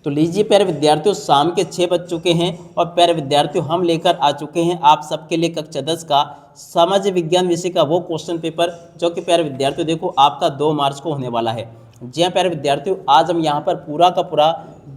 तो लीजिए प्यारे विद्यार्थियों, शाम के 6 बज चुके हैं और प्यारे विद्यार्थियों हम लेकर आ चुके हैं आप सबके लिए कक्षा 10 का सामाजिक विज्ञान विषय का वो क्वेश्चन पेपर जो कि प्यारे विद्यार्थियों देखो आपका 2 मार्च को होने वाला है। जी हाँ प्यारे विद्यार्थियों, आज हम यहाँ पर पूरा का पूरा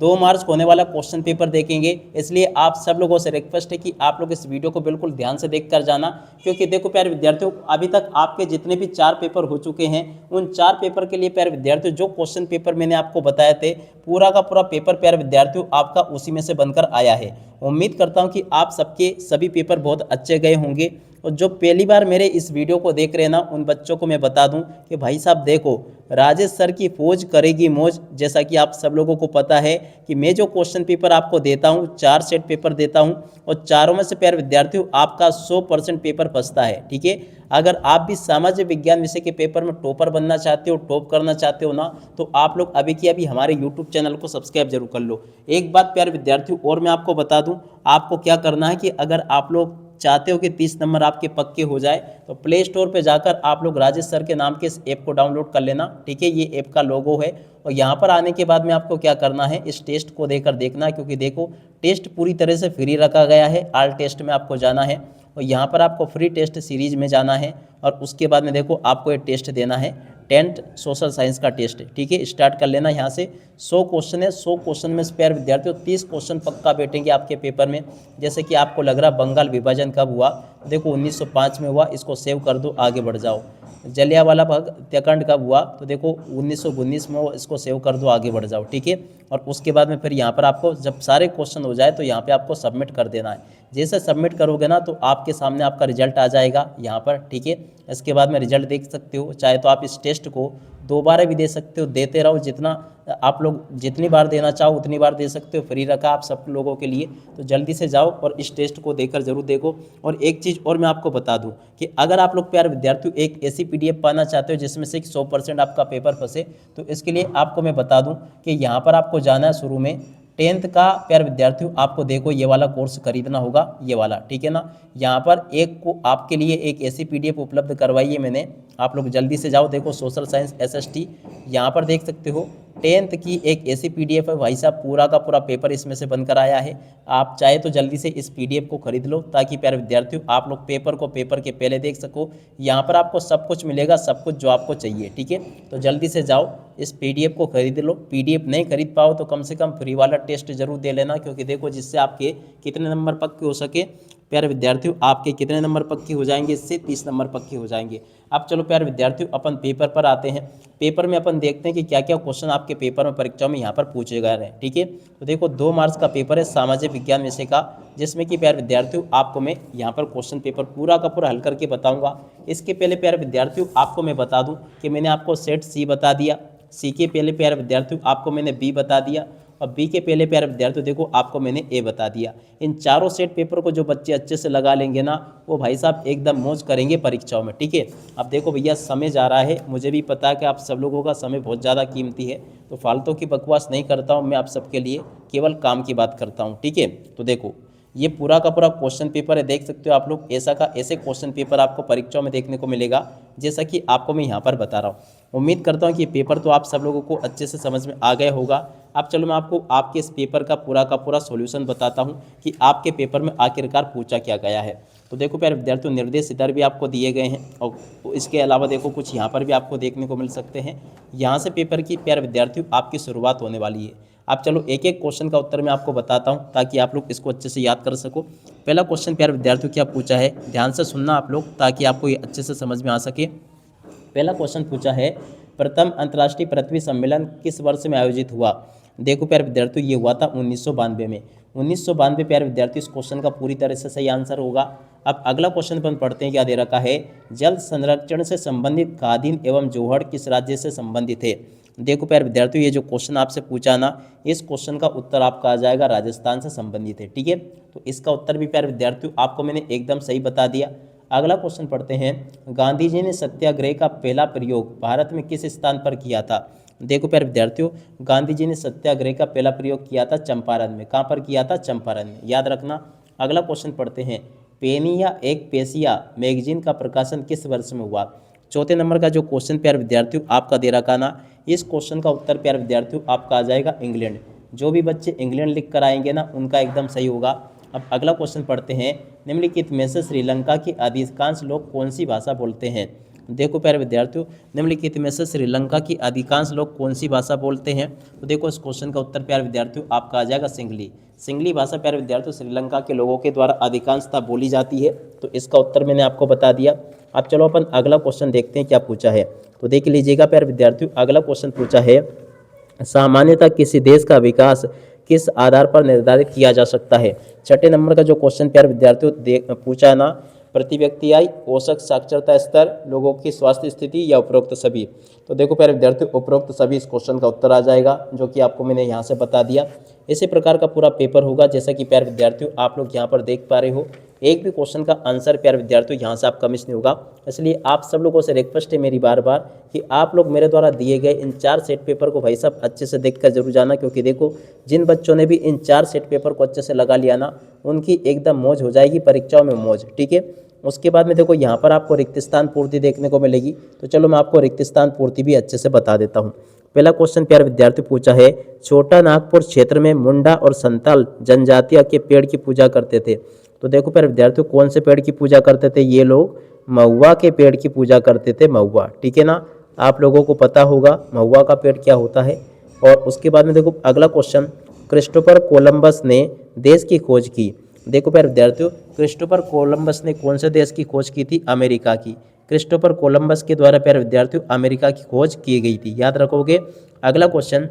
2 मार्च को होने वाला क्वेश्चन पेपर देखेंगे। इसलिए आप सब लोगों से रिक्वेस्ट है कि आप लोग इस वीडियो को बिल्कुल ध्यान से देख कर जाना, क्योंकि देखो प्यारे विद्यार्थियों अभी तक आपके जितने भी 4 पेपर हो चुके हैं उन 4 पेपर के लिए प्यारे विद्यार्थियों जो क्वेश्चन पेपर मैंने आपको बताए थे पूरा का पूरा पेपर प्यारे विद्यार्थियों आपका उसी में से बनकर आया है। उम्मीद करता हूं कि आप सबके सभी पेपर बहुत अच्छे गए होंगे। और जो पहली बार मेरे इस वीडियो को देख रहे हैं ना उन बच्चों को मैं बता दूं कि भाई साहब देखो, राजेश सर की फौज करेगी मौज। जैसा कि आप सब लोगों को पता है कि मैं जो क्वेश्चन पेपर आपको देता हूं 4 सेट पेपर देता हूं और चारों में से प्यारे विद्यार्थियों आपका 100% पेपर फंसता है। ठीक है, अगर आप भी सामाजिक विज्ञान विषय के पेपर में टॉपर बनना चाहते हो, टॉप करना चाहते हो ना, तो आप लोग अभी की अभी हमारे यूट्यूब चैनल को सब्सक्राइब जरूर कर लो। एक बात प्यारे विद्यार्थियों और मैं आपको बता दूं, आपको क्या करना है कि अगर आप लोग चाहते हो कि 30 नंबर आपके पक्के हो जाए तो प्ले स्टोर पे जाकर आप लोग राजेश सर के नाम के इस ऐप को डाउनलोड कर लेना। ठीक है, ये ऐप का लोगो है और यहाँ पर आने के बाद में आपको क्या करना है, इस टेस्ट को देकर देखना है, क्योंकि देखो टेस्ट पूरी तरह से फ्री रखा गया है। ऑल टेस्ट में आपको जाना है और यहाँ पर आपको फ्री टेस्ट सीरीज में जाना है और उसके बाद में देखो आपको ये टेस्ट देना है 10th सोशल साइंस का टेस्ट। ठीक है, स्टार्ट कर लेना। यहाँ से 100 क्वेश्चन है, 100 क्वेश्चन में से प्यारे विद्यार्थियों 30 क्वेश्चन पक्का बैठेंगे आपके पेपर में। जैसे कि आपको लग रहा बंगाल विभाजन कब हुआ, देखो 1905 में हुआ, इसको सेव कर दो, आगे बढ़ जाओ। जलियांवाला बाग हत्याकांड कब हुआ, तो देखो 1919 में, वो इसको सेव कर दो, आगे बढ़ जाओ। ठीक है, और उसके बाद में फिर यहाँ पर आपको जब सारे क्वेश्चन हो जाए तो यहाँ पे आपको सबमिट कर देना है। जैसे सबमिट करोगे ना तो आपके सामने आपका रिजल्ट आ जाएगा यहाँ पर। ठीक है, इसके बाद में रिजल्ट देख सकते हो, चाहे तो आप इस टेस्ट को दोबारा भी दे सकते हो, देते रहो, जितना आप लोग जितनी बार देना चाहो उतनी बार दे सकते हो, फ्री रखा आप सब लोगों के लिए। तो जल्दी से जाओ और इस टेस्ट को देकर जरूर देखो। और एक चीज़ और मैं आपको बता दूं कि अगर आप लोग प्यारे विद्यार्थियों एक ऐसी PDF पाना चाहते हो जिसमें से 100% आपका पेपर फंसे, तो इसके लिए आपको मैं बता दूं कि यहाँ पर आपको जाना है शुरू में 10th का प्यारे विद्यार्थियों, आपको देखो ये वाला कोर्स खरीदना होगा, ये वाला। ठीक है ना, यहाँ पर एक को आपके लिए एक ऐसी PDF उपलब्ध करवाई है मैंने, आप लोग जल्दी से जाओ। देखो सोशल साइंस SST, यहाँ पर देख सकते हो 10th की एक ऐसी PDF है भाई साहब, पूरा का पूरा पेपर इसमें से बनकर आया है। आप चाहे तो जल्दी से इस PDF को खरीद लो ताकि प्यारे विद्यार्थियों आप लोग पेपर को पेपर के पहले देख सको। यहाँ पर आपको सब कुछ मिलेगा, सब कुछ जो आपको चाहिए। ठीक है, तो जल्दी से जाओ इस PDF को खरीद लो। PDF नहीं खरीद पाओ तो कम से कम फ्री वाला टेस्ट जरूर दे लेना, क्योंकि देखो जिससे आपके कितने नंबर पक्के हो सके प्यारे विद्यार्थियों, आपके कितने नंबर पक्के हो जाएंगे, इससे 30 नंबर पक्के हो जाएंगे। अब चलो प्यारे विद्यार्थियों अपन पेपर पर आते हैं। पेपर में अपन देखते हैं कि क्या क्या क्वेश्चन आपके पेपर में परीक्षा में यहाँ पर पूछे गए हैं। ठीक है, तो देखो 2 मार्च का पेपर है सामाजिक विज्ञान विषय का, जिसमें कि प्यारे विद्यार्थियों आपको मैं यहाँ पर क्वेश्चन पेपर पूरा का पूरा हल करके बताऊँगा। इसके पहले प्यारे विद्यार्थियों आपको मैं बता दूँ कि मैंने आपको सेट C बता दिया, C के पहले प्यारे विद्यार्थियों आपको मैंने B बता दिया और बी के पहले प्यारे विद्यार्थियों देखो आपको मैंने ए बता दिया। इन चारों सेट पेपर को जो बच्चे अच्छे से लगा लेंगे ना, वो भाई साहब एकदम मौज करेंगे परीक्षाओं में। ठीक है, अब देखो भैया समय जा रहा है, मुझे भी पता है कि आप सब लोगों का समय बहुत ज़्यादा कीमती है, तो फालतू की बकवास नहीं करता हूँ मैं आप सबके लिए, केवल काम की बात करता हूँ। ठीक है, तो देखो ये पूरा का पूरा क्वेश्चन पेपर है, देख सकते हो आप लोग, ऐसा का ऐसे क्वेश्चन पेपर आपको परीक्षाओं में देखने को मिलेगा जैसा कि आपको मैं यहाँ पर बता रहा हूँ। उम्मीद करता हूँ कि पेपर तो आप सब लोगों को अच्छे से समझ में आ गया होगा। अब चलो मैं आपको आपके इस पेपर का पूरा सॉल्यूशन बताता हूँ कि आपके पेपर में आखिरकार पूछा क्या गया है। तो देखो प्यारे विद्यार्थियों निर्देश इधर भी आपको दिए गए हैं और इसके अलावा देखो कुछ यहाँ पर भी आपको देखने को मिल सकते हैं। यहाँ से पेपर की प्यारे विद्यार्थियों आपकी शुरुआत होने वाली है। अब चलो एक एक क्वेश्चन का उत्तर मैं आपको बताता हूँ ताकि आप लोग इसको अच्छे से याद कर सको। पहला क्वेश्चन प्यारे विद्यार्थियों क्या पूछा है, ध्यान से सुनना आप लोग ताकि आपको ये अच्छे से समझ में आ सके। पहला क्वेश्चन पूछा है, प्रथम अंतर्राष्ट्रीय पृथ्वी सम्मेलन किस वर्ष में आयोजित हुआ। देखो प्यारे विद्यार्थियों ये हुआ था 1992 में। 1992 प्यारे विद्यार्थियों इस क्वेश्चन का पूरी तरह से सही आंसर होगा। अब अगला क्वेश्चन अपन पढ़ते हैं, क्या दे रखा है, जल संरक्षण से संबंधित खादीन एवं जोहड़ किस राज्य से संबंधित है। देखो प्यारे विद्यार्थियों ये जो क्वेश्चन आपसे पूछा ना, इस क्वेश्चन का उत्तर आपका आ जाएगा राजस्थान से संबंधित है। ठीक है, तो इसका उत्तर भी प्यारे विद्यार्थियों आपको मैंने एकदम सही बता दिया। अगला क्वेश्चन पढ़ते हैं, गांधी जी ने सत्याग्रह का पहला प्रयोग भारत में किस स्थान पर किया था। देखो प्यारे विद्यार्थियों गांधी जी ने सत्याग्रह का पहला प्रयोग किया था चंपारण में। कहाँ पर किया था, चंपारण में, याद रखना। अगला क्वेश्चन पढ़ते हैं, पेनिया एक पेशिया मैगजीन का प्रकाशन किस वर्ष में हुआ। चौथे नंबर का जो क्वेश्चन प्यारे विद्यार्थियों आपका दे रखा ना, इस क्वेश्चन का उत्तर प्यारे विद्यार्थियों आपका आ जाएगा इंग्लैंड। जो भी बच्चे इंग्लैंड लिख कर आएंगे ना उनका एकदम सही होगा। अब अगला क्वेश्चन पढ़ते हैं, निम्नलिखित में से श्रीलंका के अधिकांश लोग कौन सी भाषा बोलते हैं। देखो प्यारे विद्यार्थियों, निम्नलिखित में से श्रीलंका की अधिकांश लोग कौन सी भाषा बोलते हैं। तो देखो इस क्वेश्चन का उत्तर प्यारे विद्यार्थियों आपका आ जाएगा सिंगली। सिंगली भाषा प्यारे विद्यार्थियों श्रीलंका के लोगों के द्वारा अधिकांशतः बोली जाती है। तो इसका उत्तर मैंने आपको बता दिया। अब चलो अपन अगला क्वेश्चन देखते हैं क्या पूछा है। तो देख लीजिएगा प्यारे विद्यार्थियों, अगला क्वेश्चन पूछा है, सामान्यतः किसी देश का विकास किस आधार पर निर्धारित किया जा सकता है। छठे नंबर का जो क्वेश्चन प्यारे विद्यार्थियों पूछा है ना, प्रति व्यक्ति आय, औसत साक्षरता स्तर, लोगों की स्वास्थ्य स्थिति या उपरोक्त सभी। तो देखो प्यारे विद्यार्थियों उपरोक्त सभी इस क्वेश्चन का उत्तर आ जाएगा, जो कि आपको मैंने यहाँ से बता दिया। इसी प्रकार का पूरा पेपर होगा जैसा कि प्यारे विद्यार्थियों आप लोग यहाँ पर देख पा रहे हो। एक भी क्वेश्चन का आंसर प्यारे विद्यार्थियों यहाँ से आपका मिस नहीं होगा। इसलिए आप सब लोगों से रिक्वेस्ट है मेरी बार बार कि आप लोग मेरे द्वारा दिए गए इन 4 सेट पेपर को भाई साहब अच्छे से देखकर जरूर जाना, क्योंकि देखो जिन बच्चों ने भी इन 4 सेट पेपर को अच्छे से लगा लिया ना उनकी एकदम मौज हो जाएगी, परीक्षाओं में मौज। ठीक है, उसके बाद में देखो यहाँ पर आपको रिक्त स्थान पूर्ति देखने को मिलेगी। तो चलो मैं आपको रिक्त स्थान पूर्ति भी अच्छे से बता देता हूँ। पहला क्वेश्चन प्यारे विद्यार्थी पूछा है, छोटा नागपुर क्षेत्र में मुंडा और संताल जनजातिया के पेड़ की पूजा करते थे। तो देखो प्यारे विद्यार्थियों कौन से पेड़ की पूजा करते थे, ये लोग महुआ के पेड़ की पूजा करते थे, महुआ। ठीक है ना, आप लोगों को पता होगा महुआ का पेड़ क्या होता है। और उसके बाद में देखो अगला क्वेश्चन, क्रिस्टोफर कोलंबस ने देश की खोज की। देखो प्यारे विद्यार्थियों क्रिस्टोफर कोलंबस ने कौन से देश की खोज की थी, अमेरिका की। क्रिस्टोफर कोलंबस के द्वारा प्यारे विद्यार्थियों अमेरिका की खोज की गई थी, याद रखोगे। अगला क्वेश्चन,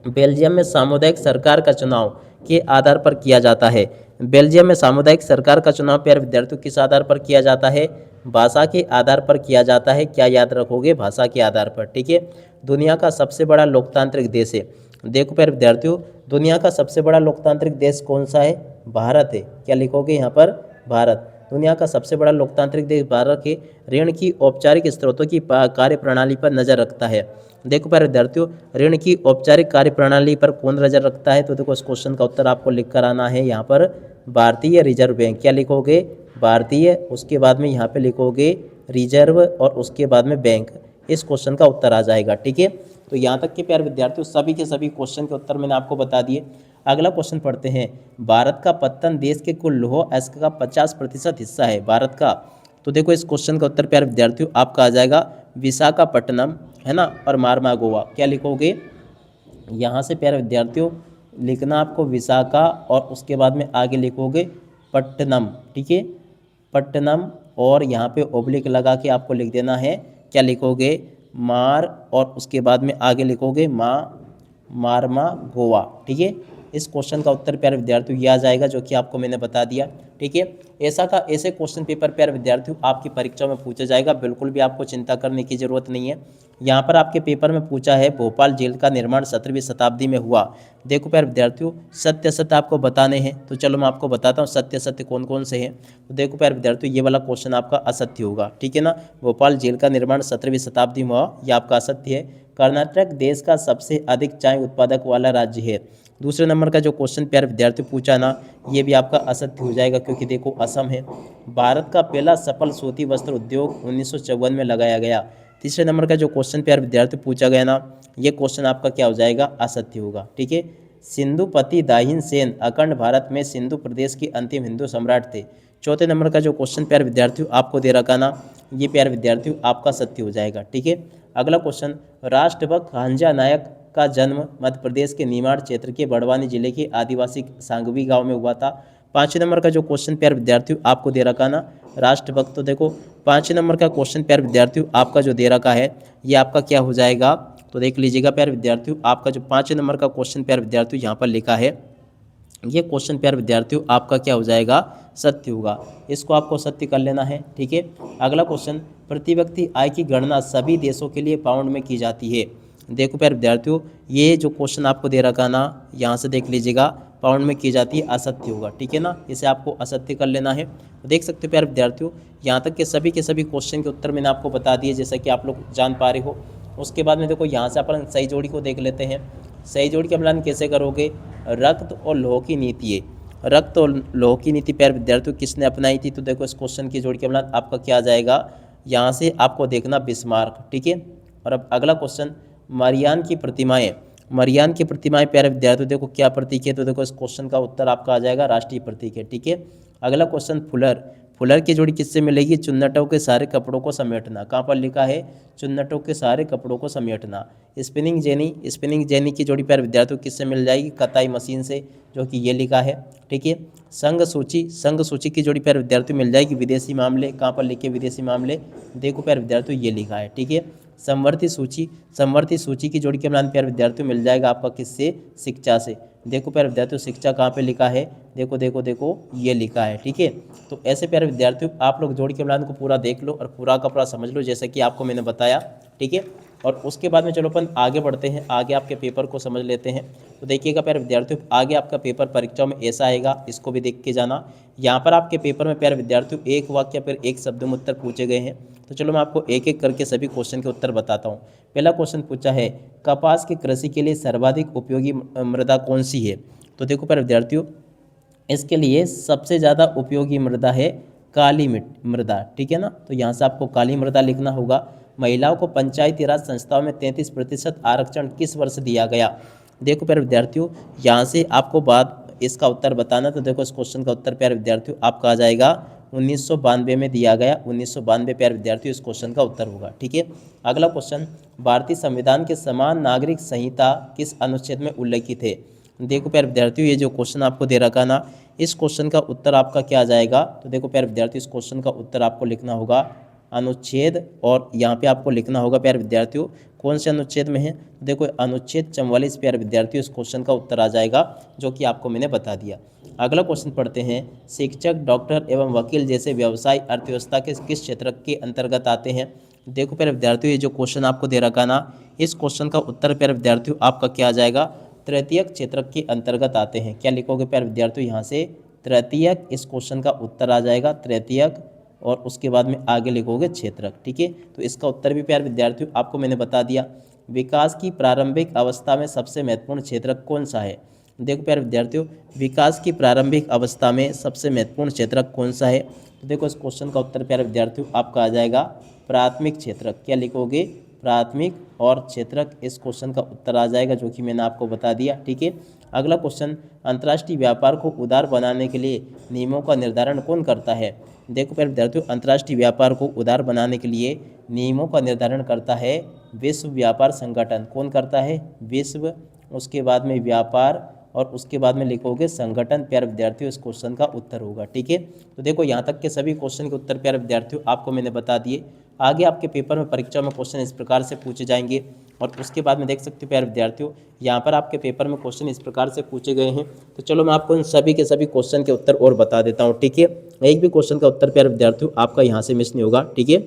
बेल्जियम में सामुदायिक सरकार का चुनाव के आधार पर किया जाता है। बेल्जियम में सामुदायिक सरकार का चुनाव प्यारे विद्यार्थियों किस आधार पर किया जाता है, भाषा के आधार पर किया जाता है। क्या याद रखोगे, भाषा के आधार पर। ठीक है, दुनिया का सबसे बड़ा लोकतांत्रिक देश है। देखो प्यारे विद्यार्थियों दुनिया का सबसे बड़ा लोकतांत्रिक देश कौन सा है, भारत है। क्या लिखोगे यहाँ पर, भारत। दुनिया का सबसे बड़ा लोकतांत्रिक देश भारत के ऋण की औपचारिक स्रोतों की कार्यप्रणाली पर नजर रखता है। देखो प्यारे विद्यार्थियों ऋण की औपचारिक कार्यप्रणाली पर कौन नजर रखता है। तो देखो इस क्वेश्चन का उत्तर आपको लिख कर आना है यहाँ पर, भारतीय रिजर्व बैंक। क्या लिखोगे, भारतीय, उसके बाद में यहाँ पे लिखोगे रिजर्व और उसके बाद में बैंक। इस क्वेश्चन का उत्तर आ जाएगा। ठीक है, तो यहाँ तक के प्यारे विद्यार्थियों सभी के सभी क्वेश्चन के उत्तर मैंने आपको बता दिए। अगला क्वेश्चन पढ़ते हैं, भारत का पत्तन देश के कुल लौह अयस्क का 50% हिस्सा है, भारत का। तो देखो इस क्वेश्चन का उत्तर प्यारे विद्यार्थियों आपका आ जाएगा विशाखापट्टनम, है ना, और मारमा गोवा। क्या लिखोगे, यहाँ से प्यारे विद्यार्थियों लिखना आपको विशाखा और उसके बाद में आगे लिखोगे पट्टनम। ठीक है, पट्टनम, और यहाँ पे ओब्लिक लगा के आपको लिख देना है। क्या लिखोगे, मार, और उसके बाद में आगे लिखोगे मारमा गोवा। ठीक है, इस क्वेश्चन का उत्तर प्यारे विद्यार्थियों ये आ जाएगा, जो कि आपको मैंने बता दिया। ठीक है, ऐसे क्वेश्चन पेपर प्यारे विद्यार्थियों आपकी परीक्षा में पूछा जाएगा, बिल्कुल भी आपको चिंता करने की जरूरत नहीं है। यहाँ पर आपके पेपर में पूछा है, भोपाल जेल का निर्माण 17वीं शताब्दी में हुआ। देखो प्यारे विद्यार्थियों सत्य असत्य आपको बताने हैं, तो चलो मैं आपको बताता हूँ सत्य असत्य कौन कौन से हैं। तो देखो प्यारे विद्यार्थियों ये वाला क्वेश्चन आपका असत्य होगा। ठीक है ना, भोपाल जेल का निर्माण 17वीं शताब्दी में हुआ, यह आपका असत्य है। कर्नाटक देश का सबसे अधिक चाय उत्पादक वाला राज्य है। दूसरे नंबर का जो क्वेश्चन प्यारे विद्यार्थी पूछा ना, ये भी आपका असत्य हो जाएगा, क्योंकि देखो असम है। भारत का पहला सफल सूती वस्त्र उद्योग 1954 में लगाया गया। तीसरे नंबर का जो क्वेश्चन प्यारे विद्यार्थी पूछा गया ना, ये क्वेश्चन आपका क्या हो जाएगा, असत्य होगा। ठीक है, सिंधुपति दाहिन सेन अखंड भारत में सिंधु प्रदेश के अंतिम हिंदू सम्राट थे। चौथे नंबर का जो क्वेश्चन प्यारे विद्यार्थियों आपको दे रखा ना, ये प्यारे विद्यार्थियों आपका सत्य हो जाएगा। ठीक है, अगला क्वेश्चन, राष्ट्रभक्त हंजा नायक का जन्म मध्य प्रदेश के निमाड़ क्षेत्र के बड़वानी जिले के आदिवासी सांगवी गांव में हुआ था। पाँचवें नंबर का जो क्वेश्चन प्यारे विद्यार्थियों आपको दे रखा ना, राष्ट्रभक्त, तो देखो पाँचवें नंबर का क्वेश्चन प्यारे विद्यार्थियों आपका जो दे रखा है ये आपका क्या हो जाएगा, तो देख लीजिएगा प्यारे विद्यार्थियों आपका जो 5वें नंबर का क्वेश्चन प्यारे विद्यार्थियों यहाँ पर लिखा है, ये क्वेश्चन प्यारे विद्यार्थियों आपका क्या हो जाएगा, सत्य होगा। इसको आपको सत्य कर लेना है। ठीक है, अगला क्वेश्चन, प्रति व्यक्ति आय की गणना सभी देशों के लिए पाउंड में की जाती है। देखो प्यारे विद्यार्थियों ये जो क्वेश्चन आपको दे रखा ना, यहाँ से देख लीजिएगा पाउंड में की जाती है, असत्य होगा। ठीक है ना, इसे आपको असत्य कर लेना है। देख सकते हो प्यारे विद्यार्थियों यहाँ तक के सभी क्वेश्चन के उत्तर मैंने आपको बता दिए, जैसा कि आप लोग जान पा रहे हो। उसके बाद में देखो यहाँ से अपन सही जोड़ी को देख लेते हैं। सही जोड़ी का मिलान कैसे करोगे, रक्त और लौह की नीति है। रक्त और लौह की नीति प्यारे विद्यार्थियों किसने अपनाई थी, तो देखो इस क्वेश्चन की जोड़ी का मिलान आपका क्या आ जाएगा, यहाँ से आपको देखना बिस्मार्क। ठीक है, और अब अगला क्वेश्चन, मारियान की प्रतिमाएं मरियान की प्रतिमाएं प्यारे विद्यार्थियों देखो क्या प्रतीक है, तो देखो इस क्वेश्चन का उत्तर आपका आ जाएगा राष्ट्रीय प्रतीक है। ठीक है, अगला क्वेश्चन फुलर, फुलर की जोड़ी किससे मिलेगी? चुन्नटों के सारे कपड़ों को समेटना। कहाँ पर लिखा है? चुन्नटों के सारे कपड़ों को समेटना। स्पिनिंग जेनी, स्पिनिंग जेनी की जोड़ी प्यारे विद्यार्थियों किससे मिल जाएगी? कताई मशीन से, जो कि ये लिखा है। ठीक है, संघ सूची, संघ सूची की जोड़ी प्यारे विद्यार्थियों मिल जाएगी विदेशी मामले। कहाँ पर लिखे विदेशी मामले? देखो प्यारे विद्यार्थियों ये लिखा है। ठीक है, समवर्ती सूची, समवर्ती सूची की जोड़ी के मिलान प्यारे विद्यार्थियों मिल जाएगा आपका किससे? शिक्षा से। देखो प्यारे विद्यार्थियों शिक्षा कहाँ पे लिखा है? देखो देखो देखो ये लिखा है। ठीक है, तो ऐसे प्यारे विद्यार्थियों आप लोग जोड़ी के मिलान को पूरा देख लो और पूरा का पूरा समझ लो जैसे कि आपको मैंने बताया। ठीक है, और उसके बाद में चलो अपन आगे बढ़ते हैं, आगे आपके पेपर को समझ लेते हैं। तो देखिएगा प्यारे विद्यार्थियों आगे आपका पेपर परीक्षा में ऐसा आएगा, इसको भी देख के जाना। यहाँ पर आपके पेपर में प्यारे विद्यार्थियों एक वाक्य फिर एक शब्द में उत्तर पूछे गए हैं। तो चलो मैं आपको एक एक करके सभी क्वेश्चन के उत्तर बताता हूँ। पहला क्वेश्चन पूछा है कपास की कृषि के लिए सर्वाधिक उपयोगी मृदा कौन सी है? तो देखो प्यारे विद्यार्थियों इसके लिए सबसे ज़्यादा उपयोगी मृदा है काली मृदा। ठीक है ना, तो यहाँ से आपको काली मृदा लिखना होगा। महिलाओं को पंचायती राज संस्थाओं में 33% आरक्षण किस वर्ष दिया गया? देखो प्यारे विद्यार्थियों यहाँ से आपको बात इसका उत्तर बताना। तो देखो इस क्वेश्चन का उत्तर प्यारे विद्यार्थियों आपका आ जाएगा 1992 में दिया गया। 1992 प्यारे विद्यार्थियों इस क्वेश्चन का उत्तर होगा। ठीक है, अगला क्वेश्चन भारतीय संविधान के समान नागरिक संहिता किस अनुच्छेद में उल्लेखित है? देखो प्यारे विद्यार्थियों ये जो क्वेश्चन आपको दे रखा ना, इस क्वेश्चन का उत्तर आपका क्या आ जाएगा? तो देखो प्यारे विद्यार्थियों इस क्वेश्चन का उत्तर आपको लिखना होगा अनुच्छेद, और यहाँ पे आपको लिखना होगा प्यारे विद्यार्थियों कौन से अनुच्छेद में है? तो देखो अनुच्छेद 44 प्यारे विद्यार्थियों इस क्वेश्चन का उत्तर आ जाएगा, जो कि आपको मैंने बता दिया। अगला क्वेश्चन पढ़ते हैं शिक्षक, डॉक्टर एवं वकील जैसे व्यवसाय अर्थव्यवस्था के किस क्षेत्र के अंतर्गत आते हैं? देखो प्यारे विद्यार्थियों ये जो क्वेश्चन आपको दे रखा ना, इस क्वेश्चन का उत्तर प्यारे विद्यार्थियों आपका क्या आ जाएगा? तृतीयक क्षेत्र के अंतर्गत आते हैं। क्या लिखोगे प्यारे विद्यार्थियों? यहाँ से तृतीयक इस क्वेश्चन का उत्तर आ जाएगा, तृतीयक, और उसके बाद में आगे लिखोगे क्षेत्रक। ठीक है, तो इसका उत्तर भी प्यारे विद्यार्थियों आपको मैंने बता दिया। विकास की प्रारंभिक अवस्था में सबसे महत्वपूर्ण क्षेत्रक कौन सा है? देखो प्यारे विद्यार्थियों विकास की प्रारंभिक अवस्था में सबसे महत्वपूर्ण क्षेत्रक कौन सा है? तो देखो इस क्वेश्चन का उत्तर प्यारे विद्यार्थियों आपका आ जाएगा प्राथमिक क्षेत्रक। क्या लिखोगे? प्राथमिक और क्षेत्रक इस क्वेश्चन का उत्तर आ जाएगा, जो कि मैंने आपको बता दिया। ठीक है, अगला क्वेश्चन अंतर्राष्ट्रीय व्यापार को उदार बनाने के लिए नियमों का निर्धारण कौन करता है? देखो प्यारे विद्यार्थियों अंतर्राष्ट्रीय व्यापार को उदार बनाने के लिए नियमों का निर्धारण करता है विश्व व्यापार संगठन। कौन करता है? विश्व, उसके बाद में व्यापार, और उसके बाद में लिखोगे संगठन। प्यारे विद्यार्थियों इस क्वेश्चन का उत्तर होगा। ठीक है, तो देखो यहाँ तक के सभी क्वेश्चन के उत्तर प्यारे विद्यार्थियों आपको मैंने बता दिए। आगे आपके पेपर में परीक्षा में क्वेश्चन इस प्रकार से पूछे जाएंगे, और उसके बाद में देख सकते हो प्यारे विद्यार्थियों यहाँ पर आपके पेपर में क्वेश्चन इस प्रकार से पूछे गए हैं। तो चलो मैं आपको इन सभी के सभी क्वेश्चन के उत्तर और बता देता हूँ। ठीक है, एक भी क्वेश्चन का उत्तर प्यारे विद्यार्थियों आपका यहाँ से मिस नहीं होगा। ठीक है,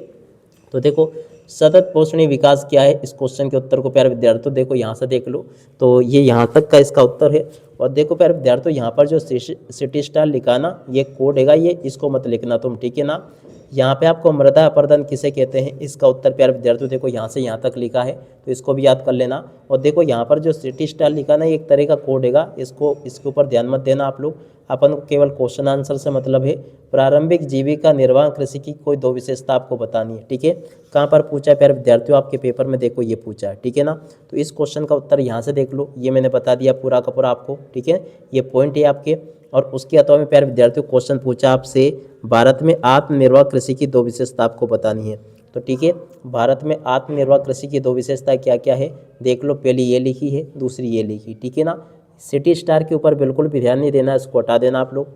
तो देखो सतत पोषणीय विकास क्या है? इस क्वेश्चन के उत्तर को प्यारे विद्यार्थियों देखो यहाँ से देख लो, तो ये यहाँ तक का इसका उत्तर है। और देखो प्यारे विद्यार्थियों यहाँ पर जो सिटी स्टार लिखा ना, ये कोड हैगा, ये इसको मत लिखना तुम। ठीक है ना, यहाँ पे आपको मृदा अपरदन किसे कहते हैं? इसका उत्तर प्यारे विद्यार्थियों देखो यहाँ से यहाँ तक लिखा है, तो इसको भी याद कर लेना। और देखो यहाँ पर जो सिटी स्टार लिखा ना, ये एक तरह का कोड हैगा, इसके ऊपर ध्यान मत देना आप लोग। अपन को केवल क्वेश्चन आंसर से मतलब है। प्रारंभिक जीविका निर्वाह कृषि की कोई दो विशेषता आपको बतानी है। ठीक है, कहाँ पर पूछा है प्यारे विद्यार्थियों? आपके पेपर में देखो ये पूछा है। ठीक है ना, तो इस क्वेश्चन का उत्तर यहाँ से देख लो, ये मैंने बता दिया पूरा का पूरा आपको। ठीक है, ये पॉइंट है आपके। और उसके अथवा में प्यारे विद्यार्थियों क्वेश्चन पूछा आपसे भारत में आत्मनिर्भर कृषि की दो विशेषता आपको बतानी है। तो ठीक है, भारत में आत्मनिर्भर कृषि की दो विशेषता क्या क्या है देख लो। पहली ये लिखी है, दूसरी ये लिखी। ठीक है ना, सिटी स्टार के ऊपर बिल्कुल भी ध्यान नहीं देना, इसको हटा देना आप लोग।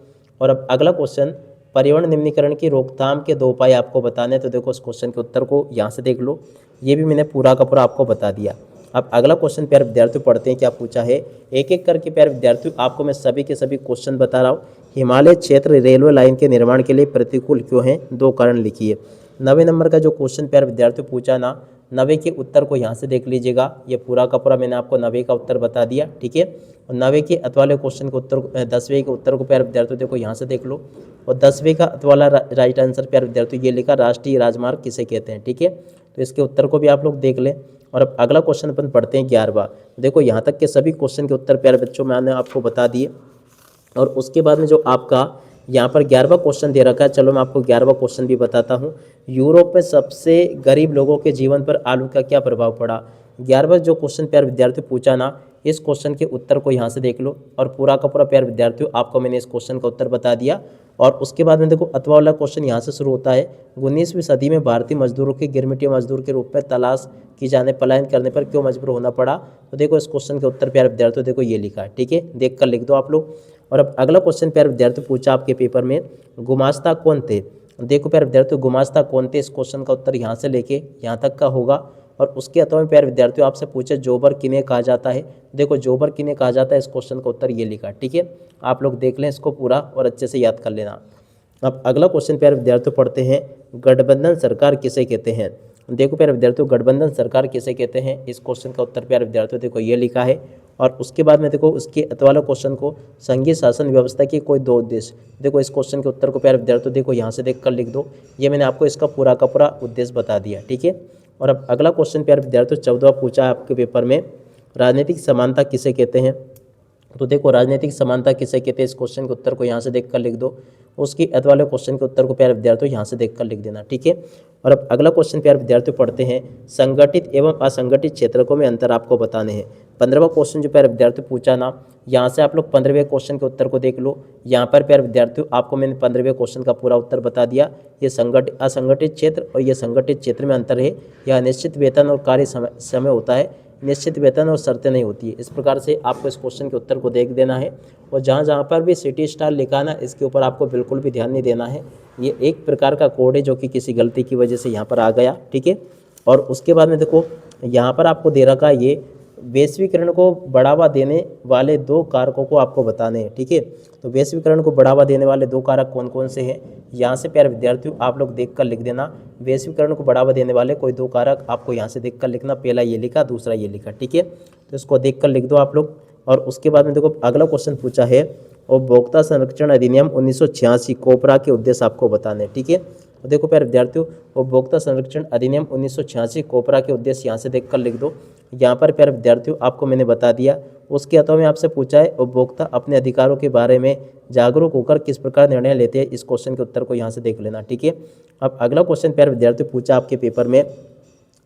और अब अगला क्वेश्चन पर्यावरण निम्नीकरण की रोकथाम के दो उपाय आपको बताने। तो देखो इस क्वेश्चन के उत्तर को यहाँ से देख लो, ये भी मैंने पूरा का पूरा आपको बता दिया। अब अगला क्वेश्चन प्यारे विद्यार्थियों पढ़ते हैं क्या पूछा है। एक एक करके प्यारे विद्यार्थियों आपको मैं सभी के सभी क्वेश्चन बता रहा हूँ। हिमालय क्षेत्र रेलवे लाइन के निर्माण के लिए प्रतिकूल क्यों है? दो कारण लिखिए। 90 नंबर का जो क्वेश्चन प्यारे विद्यार्थियों पूछा ना, 90 के उत्तर को यहाँ से देख लीजिएगा। ये पूरा का पूरा मैंने आपको 90 का उत्तर बता दिया। ठीक है, और 90 के अतवाले क्वेश्चन के उत्तर 10वें के उत्तर को प्यारे विद्यार्थियों देखो यहाँ से देख लो। और 10वें का अतवाला राइट आंसर प्यारे विद्यार्थियों ये लिखा राष्ट्रीय राजमार्ग किसे कहते हैं। ठीक है, तो इसके उत्तर को भी आप लोग देख लें। और अब अगला क्वेश्चन अपन पढ़ते हैं 11वां। देखो यहाँ तक के सभी क्वेश्चन के उत्तर प्यारे बच्चों मैंने आपको बता दिए। और उसके बाद में जो आपका यहाँ पर 11वां क्वेश्चन दे रखा है, चलो मैं आपको 11वां क्वेश्चन भी बताता हूँ। यूरोप में सबसे गरीब लोगों के जीवन पर आलू का क्या प्रभाव पड़ा? 11वां जो क्वेश्चन प्यारे विद्यार्थी पूछा ना, इस क्वेश्चन के उत्तर को यहाँ से देख लो और पूरा का पूरा प्यारे विद्यार्थियों आपको मैंने इस क्वेश्चन का उत्तर बता दिया। और उसके बाद में देखो अथवा वाला क्वेश्चन यहाँ से शुरू होता है। 19वीं सदी में भारतीय मजदूरों के गिरमिटिया मजदूर के रूप में तलाश की जाने पलायन करने पर क्यों मजबूर होना पड़ा। तो देखो इस क्वेश्चन के उत्तर प्यारे विद्यार्थियों देखो ये लिखा है, ठीक है, देख कर लिख दो आप लोग। और अब अगला क्वेश्चन प्यारे विद्यार्थियों पूछा आपके पेपर में, गुमास्ता कौन थे। देखो प्यारे विद्यार्थियों गुमास्ता कौन थे, इस क्वेश्चन का उत्तर यहाँ से लेके यहाँ तक का होगा। और उसके अथवा में प्यारे विद्यार्थियों आपसे पूछे जोबर किन्हें कहा जाता है। देखो जोबर किन्हें कहा जाता है, इस क्वेश्चन का उत्तर ये लिखा, ठीक है। आप लोग देख लें इसको पूरा और अच्छे से याद कर लेना। अब अगला क्वेश्चन प्यारे विद्यार्थियों पढ़ते हैं, गठबंधन सरकार किसे कहते हैं। देखो प्यारे विद्यार्थियों गठबंधन सरकार किसे कहते हैं, इस क्वेश्चन का उत्तर प्यारे विद्यार्थियों देखो ये लिखा है। और उसके बाद में देखो उसके अथवा वाला क्वेश्चन को, संघीय शासन व्यवस्था के कोई दो उद्देश्य। देखो इस क्वेश्चन के उत्तर को प्यारे विद्यार्थियों देखो यहाँ से देख कर लिख दो। ये मैंने आपको इसका पूरा का पूरा उद्देश्य बता दिया, ठीक है। और अब अगला क्वेश्चन प्यारे विद्यार्थियों 14वां पूछा है आपके पेपर में, राजनीतिक समानता किसे कहते हैं। तो देखो राजनीतिक समानता किसे कहते हैं, इस क्वेश्चन के उत्तर को यहाँ से देख कर लिख दो। उसकी अथवा वाले क्वेश्चन के उत्तर को प्यारे विद्यार्थियों यहाँ से देख कर लिख देना, ठीक है। और अब अगला क्वेश्चन प्यारे विद्यार्थियों पढ़ते हैं, संगठित एवं असंगठित क्षेत्रकों में अंतर आपको बताने हैं। 15वां क्वेश्चन जो प्यारे विद्यार्थियों पूछा ना, यहाँ से आप लोग 15वें क्वेश्चन के उत्तर को देख लो। यहाँ पर प्यारे विद्यार्थियों आपको मैंने 15वें क्वेश्चन का पूरा उत्तर बता दिया। ये संगठित असंगठित क्षेत्र और ये संगठित क्षेत्र में अंतर है। यह निश्चित वेतन और कार्य समय होता है, निश्चित वेतन और शर्तें नहीं होती है। इस प्रकार से आपको इस क्वेश्चन के उत्तर को देख देना है। और जहाँ जहाँ पर भी सिटी स्टार लिखा ना, इसके ऊपर आपको बिल्कुल भी ध्यान नहीं देना है। ये एक प्रकार का कोड है जो कि किसी गलती की वजह से यहाँ पर आ गया, ठीक है। और उसके बाद में देखो यहाँ पर आपको दे रखा है, ये वैश्वीकरण को बढ़ावा देने वाले दो कारकों को आपको बताने हैं, ठीक है। तो वैश्वीकरण को बढ़ावा देने वाले दो कारक कौन कौन से हैं, यहाँ से प्यारे विद्यार्थियों आप लोग देख कर लिख देना। वैश्वीकरण को बढ़ावा देने वाले कोई दो कारक आपको यहाँ से देख कर लिखना, पहला ये लिखा, दूसरा ये लिखा, ठीक है। तो इसको देख कर लिख दो आप लोग। और उसके बाद में देखो अगला क्वेश्चन पूछा है, उपभोक्ता संरक्षण अधिनियम 1986 कोपरा के उद्देश्य आपको बताने, ठीक है। तो देखो प्यारे विद्यार्थियों उपभोक्ता संरक्षण अधिनियम 1986 कोपरा के उद्देश्य यहाँ से देख कर लिख दो। यहाँ पर प्यारे विद्यार्थियों आपको मैंने बता दिया। उसके अथवा में आपसे पूछा है, उपभोक्ता अपने अधिकारों के बारे में जागरूक होकर किस प्रकार निर्णय लेते हैं। इस क्वेश्चन के उत्तर को यहाँ से देख लेना, ठीक है। अब अगला क्वेश्चन प्यारे विद्यार्थियों पूछा आपके पेपर में,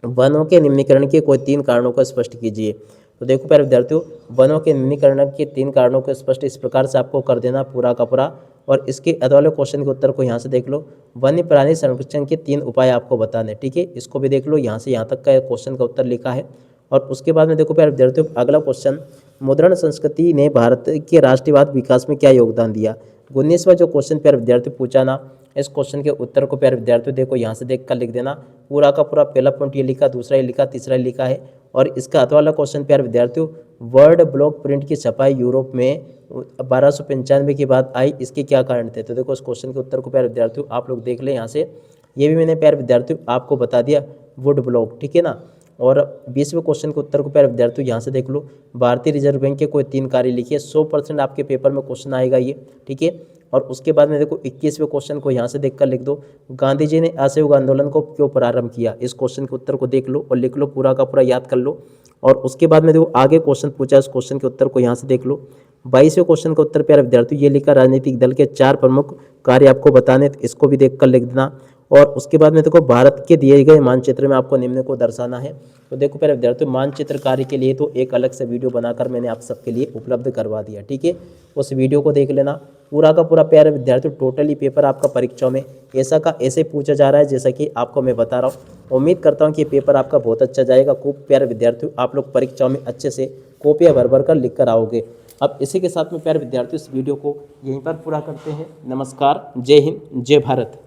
वनों के निम्नीकरण के कोई 3 कारणों को स्पष्ट कीजिए। तो देखो प्यारे विद्यार्थियों वनों के निम्नीकरण के 3 कारणों को स्पष्ट इस प्रकार से आपको कर देना पूरा का पूरा। और इसके अथवा वाले क्वेश्चन के उत्तर को यहाँ से देख लो, वन्य प्राणी संरक्षण के 3 उपाय आपको बताने, ठीक है। इसको भी देख लो, यहाँ से यहाँ तक का क्वेश्चन का उत्तर लिखा है। और उसके बाद में देखो प्यारे विद्यार्थियों अगला क्वेश्चन, मुद्रण संस्कृति ने भारत के राष्ट्रवाद विकास में क्या योगदान दिया। 19वां जो क्वेश्चन प्यारे विद्यार्थियों पूछा ना, इस क्वेश्चन के उत्तर को प्यारे विद्यार्थियों देखो यहाँ से देख कर लिख देना। पूरा का पूरा पहला पॉइंट ये लिखा, दूसरा ये लिखा, तीसरा लिखा है। और इसका अथवा वाला क्वेश्चन प्यारे विद्यार्थियों, वर्ड ब्लॉक प्रिंट की छपाई यूरोप में 1295 के बाद आई, इसके क्या कारण थे। तो देखो इस क्वेश्चन के उत्तर को प्यारे विद्यार्थियों आप लोग देख लें यहाँ से। ये भी मैंने प्यारे विद्यार्थियों आपको बता दिया, वुड ब्लॉक, ठीक है ना। और 20वें क्वेश्चन के उत्तर को प्यारे विद्यार्थियों यहाँ से देख लो, भारतीय रिजर्व बैंक के कोई 3 कार्य लिखिए। 100% आपके पेपर में क्वेश्चन आएगा ये, ठीक है। और उसके बाद में देखो 21वें क्वेश्चन को यहाँ से देखकर लिख दो, गांधी जी ने असहयोग आंदोलन को क्यों प्रारंभ किया। इस क्वेश्चन के उत्तर को देख लो और लिख लो, पूरा का पूरा याद कर लो। और उसके बाद में देखो आगे क्वेश्चन पूछा, इस क्वेश्चन के उत्तर को यहाँ से देख लो। 22वें क्वेश्चन का उत्तर प्यारे विद्यार्थियों ये लिखा, राजनीतिक दल के 4 प्रमुख कार्य आपको बताने, इसको भी देख कर लिख देना। और उसके बाद में देखो भारत के दिए गए मानचित्र में आपको निम्न को दर्शाना है। तो देखो प्यारे विद्यार्थियों मानचित्र कार्य के लिए तो एक अलग से वीडियो बनाकर मैंने आप सबके लिए उपलब्ध करवा दिया, ठीक है। उस वीडियो को देख लेना। पूरा का पूरा प्यारे विद्यार्थियों टोटली पेपर आपका परीक्षा में ऐसा का ऐसे पूछा जा रहा है जैसा कि आपको मैं बता रहा हूँ। उम्मीद करता हूँ कि पेपर आपका बहुत अच्छा जाएगा। खूब प्यारे विद्यार्थियों आप लोग परीक्षाओं में अच्छे से कॉपियाँ भर भर कर लिख कर आओगे। अब इसी के साथ में प्यारे विद्यार्थियों इस वीडियो को यहीं पर पूरा करते हैं। नमस्कार, जय हिंद, जय भारत।